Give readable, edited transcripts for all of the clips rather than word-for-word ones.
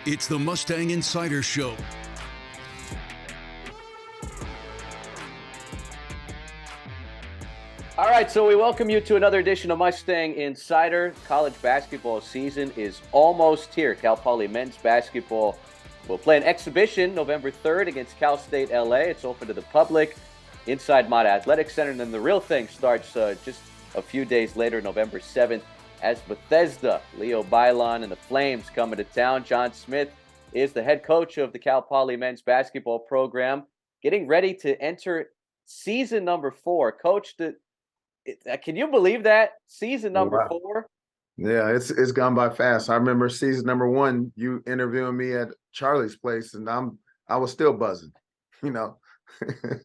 It's the Mustang Insider Show. All right, so we welcome you to another edition of Mustang Insider. College basketball season is almost here. Cal Poly men's basketball will play an exhibition November 3rd against Cal State LA. It's open to the public inside Mott Athletic Center. And then the real thing starts just a few days later, November 7th, as Bethesda. Leo Bailon and the Flames coming to town. John Smith is the head coach of the Cal Poly men's basketball program, getting ready to enter season number 4. Coach, can you believe that? Season number Wow. 4? Yeah, it's gone by fast. I remember season number 1, you interviewing me at Charlie's place, and I was still buzzing, you know.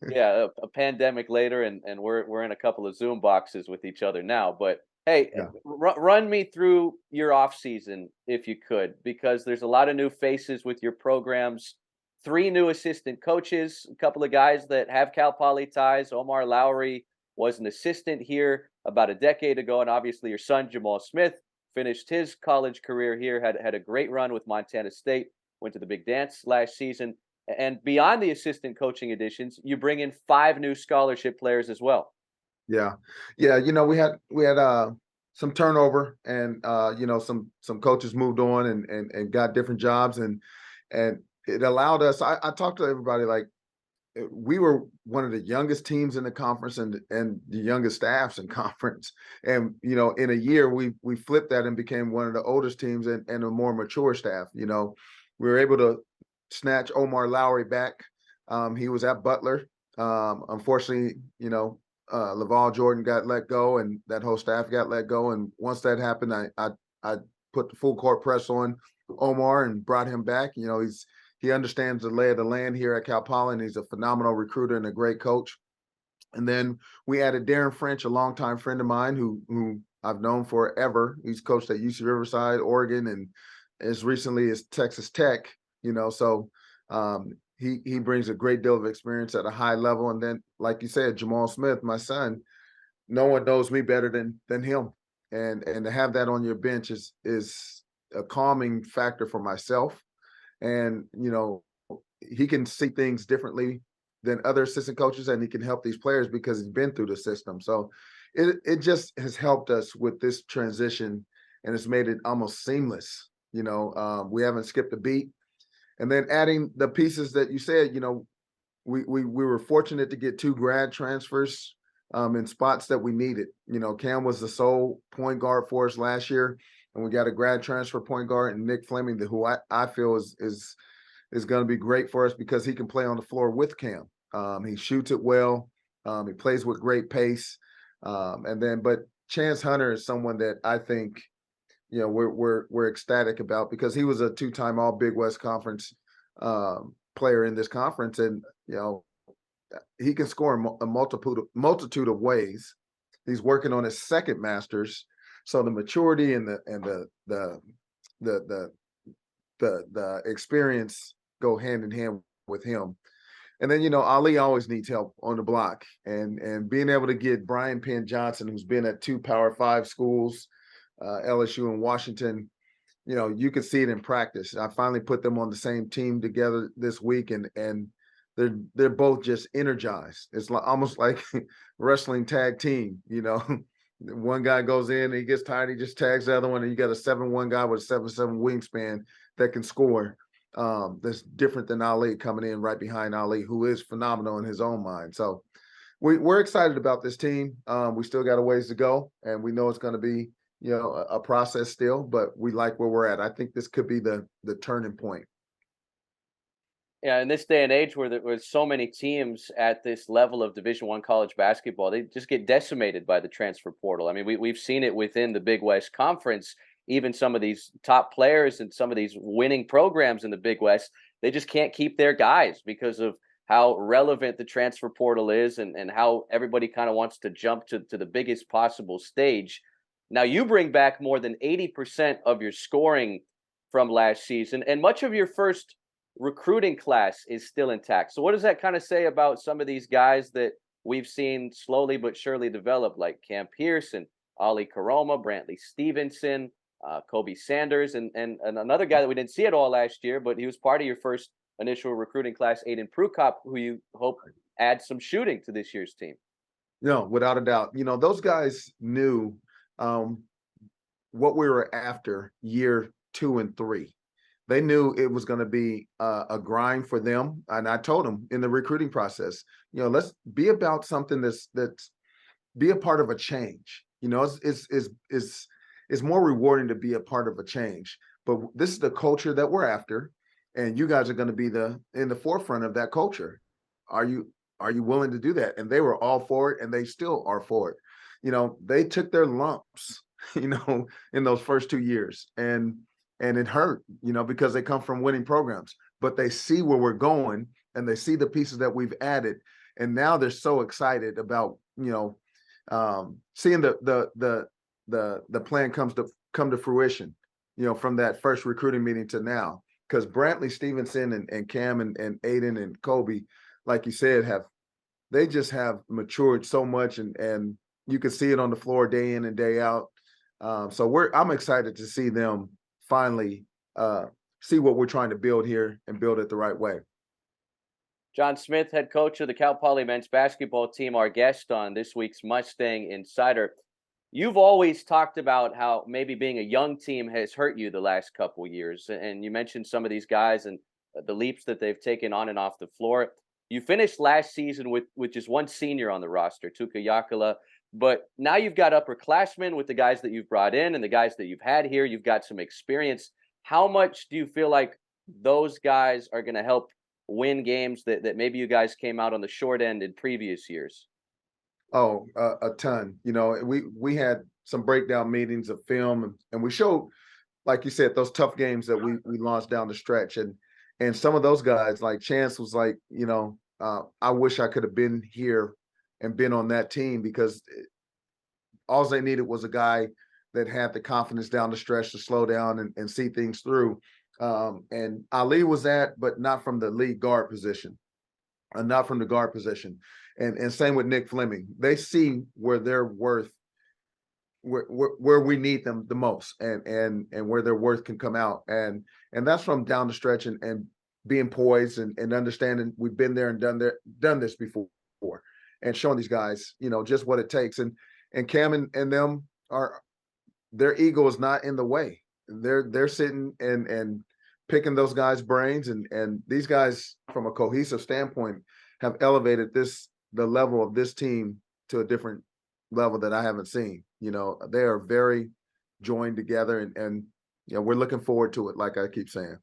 Yeah, a pandemic later, and we're in a couple of Zoom boxes with each other now. But hey, Yeah. run me through your off season if you could, because there's a lot of new faces with your programs. 3 new assistant coaches, a couple of guys that have Cal Poly ties. Omar Lowry was an assistant here about a decade ago, and obviously your son Jamal Smith finished his college career here. Had a great run with Montana State. Went to the Big Dance last season. And beyond the assistant coaching additions, you bring in 5 new scholarship players as well. Yeah. We had some turnover, and some coaches moved on and got different jobs, and it allowed us. I talked to everybody, like, we were one of the youngest teams in the conference and the youngest staffs in conference. And, in a year, we flipped that and became one of the oldest teams and a more mature staff. We were able to snatch Omar Lowry back. He was at Butler. Unfortunately, Laval Jordan got let go, and that whole staff got let go. And once that happened, I put the full court press on Omar and brought him back. He understands the lay of the land here at Cal Poly, and he's a phenomenal recruiter and a great coach. And then we added Darren French, a longtime friend of mine who I've known forever. He's coached at UC Riverside, Oregon, and as recently as Texas Tech. So he brings a great deal of experience at a high level. And then, like you said, Jamal Smith, my son, no one knows me better than him. And to have that on your bench is a calming factor for myself. And, he can see things differently than other assistant coaches, and he can help these players because he's been through the system. So it just has helped us with this transition, and it's made it almost seamless. We haven't skipped a beat. And then adding the pieces that you said, we were fortunate to get 2 grad transfers in spots that we needed. Cam was the sole point guard for us last year, and we got a grad transfer point guard in Nick Fleming, who I feel is going to be great for us because he can play on the floor with Cam. He shoots it well. He plays with great pace. But Chance Hunter is someone that I think, we're ecstatic about, because he was a 2-time All Big West Conference player in this conference, and he can score in a multitude of ways. He's working on his second master's, so the maturity and the experience go hand in hand with him. And then, Ali always needs help on the block, and being able to get Brian Penn Johnson, who's been at 2 Power 5 schools, LSU and Washington, you can see it in practice. I finally put them on the same team together this week, and they're both just energized. It's almost like wrestling tag team. One guy goes in, he gets tired, he just tags the other one, and you got a 7'1" guy with a 7'7" wingspan that can score. That's different than Ali coming in right behind Ali, who is phenomenal in his own mind. So we're excited about this team. We still got a ways to go, and we know it's going to be a process still, but we like where we're at. I think this could be the turning point. Yeah, in this day and age where there's so many teams at this level of Division I college basketball, they just get decimated by the transfer portal. I mean, we've seen it within the Big West Conference. Even some of these top players and some of these winning programs in the Big West, they just can't keep their guys because of how relevant the transfer portal is, and how everybody kind of wants to jump to the biggest possible stage. Now, you bring back more than 80% of your scoring from last season, and much of your first recruiting class is still intact. So what does that kind of say about some of these guys that we've seen slowly but surely develop, like Cam Pierce and Ali Karoma, Brantley Stevenson? Kobe Sanders, and another guy that we didn't see at all last year, but he was part of your first initial recruiting class, Aiden Prukop, who you hope adds some shooting to this year's team. No, without a doubt. Those guys knew what we were after year 2 and 3. They knew it was going to be a grind for them, and I told them in the recruiting process, let's be about something that's be a part of a change. It's more rewarding to be a part of a change. But this is the culture that we're after, and you guys are going to be in the forefront of that culture. Are you willing to do that? And they were all for it, and they still are for it. They took their lumps, in those first 2 years, and it hurt, because they come from winning programs, but they see where we're going and they see the pieces that we've added, and now they're so excited about seeing the plan come to fruition, from that first recruiting meeting to now. Because Brantley Stevenson and Cam and Aiden and Kobe, like you said, they just have matured so much, and you can see it on the floor day in and day out. So I'm excited to see them finally see what we're trying to build here and build it the right way. John Smith, head coach of the Cal Poly men's basketball team, our guest on this week's Mustang Insider. You've always talked about how maybe being a young team has hurt you the last couple years, and you mentioned some of these guys and the leaps that they've taken on and off the floor. You finished last season with just one senior on the roster, Tuka Yakala, but now you've got upperclassmen with the guys that you've brought in and the guys that you've had here. You've got some experience. How much do you feel like those guys are going to help win games that maybe you guys came out on the short end in previous years? Oh, a ton. We had some breakdown meetings of film, and we showed, like you said, those tough games that we lost down the stretch, and some of those guys, like Chance, was like, I wish I could have been here and been on that team, because all they needed was a guy that had the confidence down the stretch to slow down and see things through. And Ali was that, but not from the lead guard position, not from the guard position. And same with Nick Fleming. They see where they're worth, where we need them the most, and where their worth can come out. And that's from down the stretch and being poised and understanding we've been there and done this before, and showing these guys, just what it takes. And Cam and them their ego is not in the way. They're sitting and picking those guys' brains, and these guys, from a cohesive standpoint, have elevated the level of this team to a different level that I haven't seen. They are very joined together, and we're looking forward to it, like I keep saying.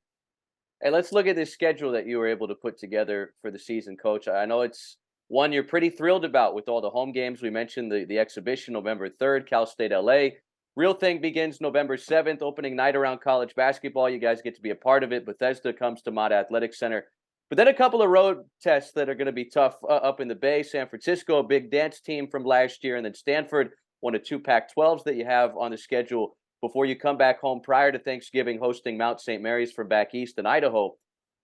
Hey, let's look at this schedule that you were able to put together for the season, Coach. I know it's one you're pretty thrilled about with all the home games. We mentioned the exhibition November 3rd, Cal State LA. Real thing begins November 7th, opening night around college basketball. You guys get to be a part of it. Bethesda comes to Mott Athletic Center. But then a couple of road tests that are going to be tough up in the Bay. San Francisco, a big dance team from last year, and then Stanford, one of 2 Pac-12s that you have on the schedule before you come back home prior to Thanksgiving, hosting Mount St. Mary's from back east in Idaho.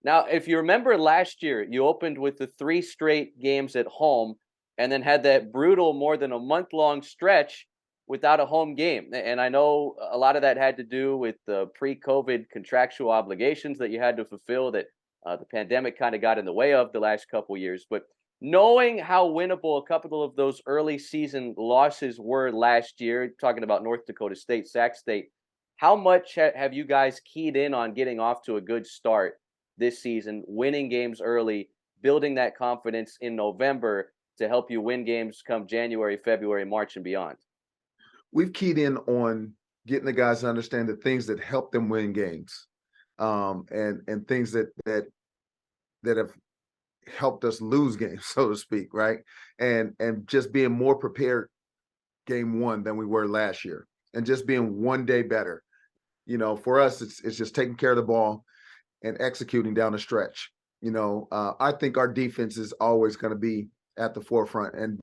Now, if you remember last year, you opened with the 3 straight games at home and then had that brutal more than a month-long stretch without a home game. And I know a lot of that had to do with the pre-COVID contractual obligations that you had to fulfill that the pandemic kind of got in the way of the last couple of years. But knowing how winnable a couple of those early season losses were last year, talking about North Dakota State, Sac State, how much have you guys keyed in on getting off to a good start this season, winning games early, building that confidence in November to help you win games come January, February, March, and beyond? We've keyed in on getting the guys to understand the things that help them win games, and things that have helped us lose games, so to speak, right? And just being more prepared game one than we were last year, and just being one day better. For us, it's just taking care of the ball and executing down the stretch. I think our defense is always going to be at the forefront, and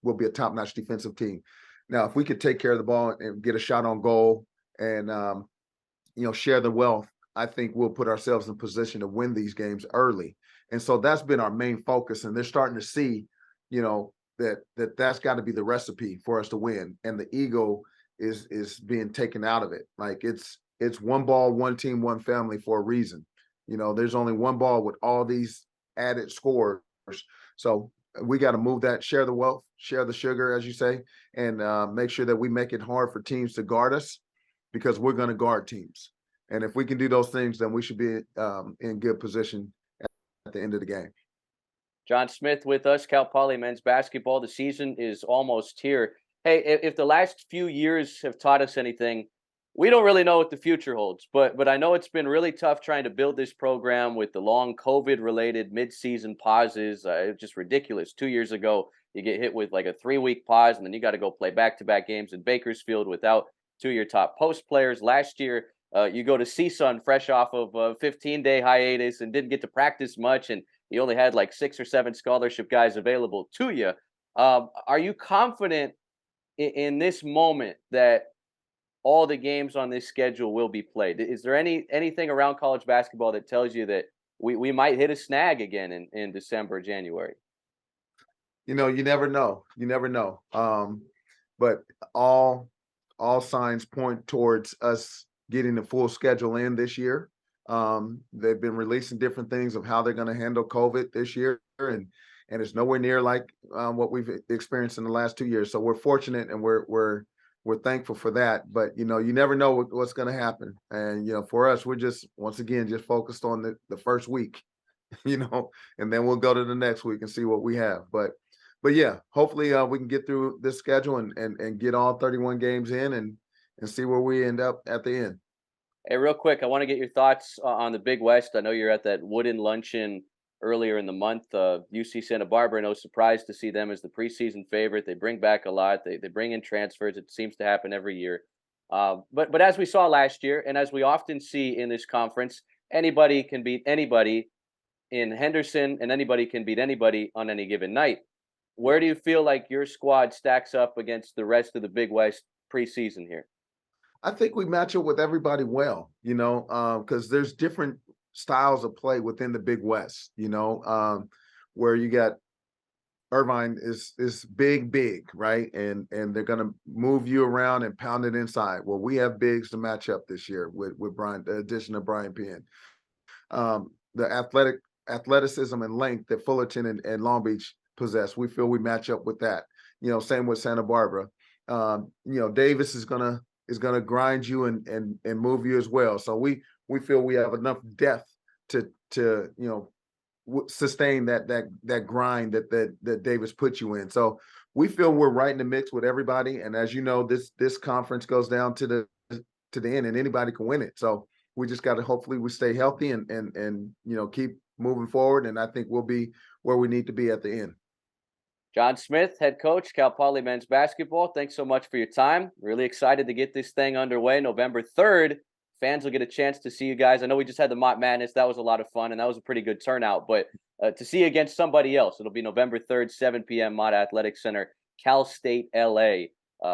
will be a top-notch defensive team. Now, if we could take care of the ball and get a shot on goal and share the wealth, I think we'll put ourselves in position to win these games early. And so that's been our main focus, and they're starting to see, that's got to be the recipe for us to win. And the ego is being taken out of it. Like it's one ball, one team, one family for a reason. There's only one ball with all these added scores. So we got to move that, share the wealth, share the sugar, as you say, and make sure that we make it hard for teams to guard us, because we're going to guard teams. And if we can do those things, then we should be in good position at the end of the game. John Smith with us, Cal Poly men's basketball. The season is almost here. Hey, if the last few years have taught us anything, we don't really know what the future holds. But I know it's been really tough trying to build this program with the long COVID-related mid-season pauses. It's just ridiculous. 2 years ago, you get hit with like a 3-week pause, and then you got to go play back-to-back games in Bakersfield without 2 of your top post players. Last year, you go to CSUN fresh off of a 15-day hiatus and didn't get to practice much, and you only had like 6 or 7 scholarship guys available to you. Are you confident in this moment that all the games on this schedule will be played? Is there anything around college basketball that tells you that we might hit a snag again in December, January? You never know. You never know. But all signs point towards us getting the full schedule in this year. They've been releasing different things of how they're going to handle COVID this year, and it's nowhere near like what we've experienced in the last 2 years. So we're fortunate, and we're thankful for that. But you never know what's going to happen. And for us, we're just once again just focused on the first week, and then we'll go to the next week and see what we have. But yeah, hopefully we can get through this schedule and get all 31 games in and see where we end up at the end. Hey, real quick, I want to get your thoughts on the Big West. I know you're at that Wooden Luncheon earlier in the month. UC Santa Barbara, no surprise to see them as the preseason favorite. They bring back a lot. They bring in transfers. It seems to happen every year. But as we saw last year, and as we often see in this conference, anybody can beat anybody in Henderson, and anybody can beat anybody on any given night. Where do you feel like your squad stacks up against the rest of the Big West preseason here? I think we match up with everybody well, because there's different styles of play within the Big West, where you got Irvine is big, right? And they're going to move you around and pound it inside. Well, we have bigs to match up this year with Brian, the addition of Brian Penn. The athleticism and length that Fullerton and Long Beach possess, we feel we match up with that. Same with Santa Barbara. Davis is gonna grind you and move you as well. So we feel we have enough depth to sustain that grind that Davis puts you in. So we feel we're right in the mix with everybody. And as you know, this conference goes down to the end, and anybody can win it. So we just got to hopefully we stay healthy and keep moving forward. And I think we'll be where we need to be at the end. John Smith, head coach, Cal Poly men's basketball. Thanks so much for your time. Really excited to get this thing underway. November 3rd, fans will get a chance to see you guys. I know we just had the Mott Madness. That was a lot of fun, and that was a pretty good turnout. But to see you against somebody else, it'll be November 3rd, 7 p.m., Mott Athletic Center, Cal State, LA,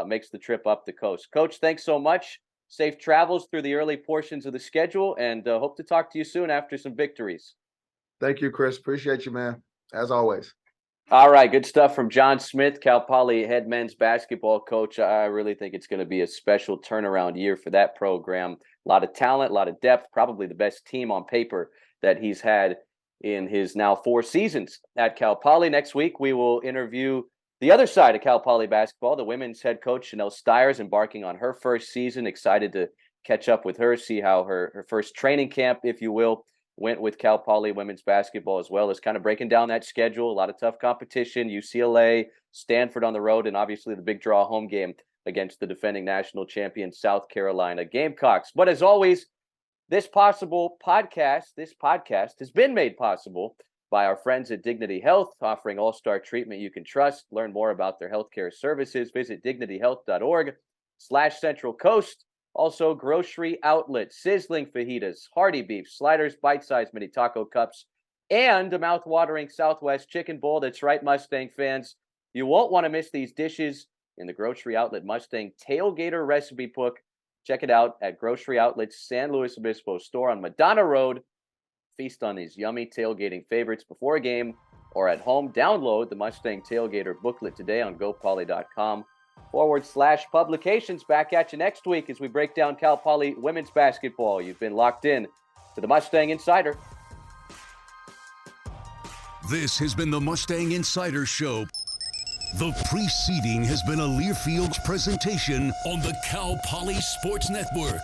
makes the trip up the coast. Coach, thanks so much. Safe travels through the early portions of the schedule, and hope to talk to you soon after some victories. Thank you, Chris. Appreciate you, man, as always. All right, good stuff from John Smith, Cal Poly head men's basketball coach. I really think it's going to be a special turnaround year for that program. A lot of talent, a lot of depth, probably the best team on paper that he's had in his now 4 seasons at Cal Poly. Next week, we will interview the other side of Cal Poly basketball, the women's head coach, Chanel Stiers, embarking on her first season. Excited to catch up with her, see how her first training camp, if you will, went with Cal Poly women's basketball, as well as kind of breaking down that schedule. A lot of tough competition, UCLA, Stanford on the road, and obviously the big draw home game against the defending national champion South Carolina Gamecocks. But as always, this podcast has been made possible by our friends at Dignity Health, offering all-star treatment you can trust. Learn more about their healthcare services. Visit dignityhealth.org/Central Coast. Also, grocery outlets, sizzling fajitas, hearty beef, sliders, bite-sized mini taco cups, and a mouth-watering Southwest chicken bowl. That's right, Mustang fans. You won't want to miss these dishes in the Grocery Outlet Mustang Tailgater Recipe Book. Check it out at Grocery Outlet's San Luis Obispo store on Madonna Road. Feast on these yummy tailgating favorites before a game or at home. Download the Mustang Tailgater booklet today on GoPoly.com /publications. Back at you next week as we break down Cal Poly women's basketball. You've been locked in to the Mustang Insider. This has been the Mustang Insider Show. The preceding has been a Learfield's presentation on the Cal Poly Sports Network.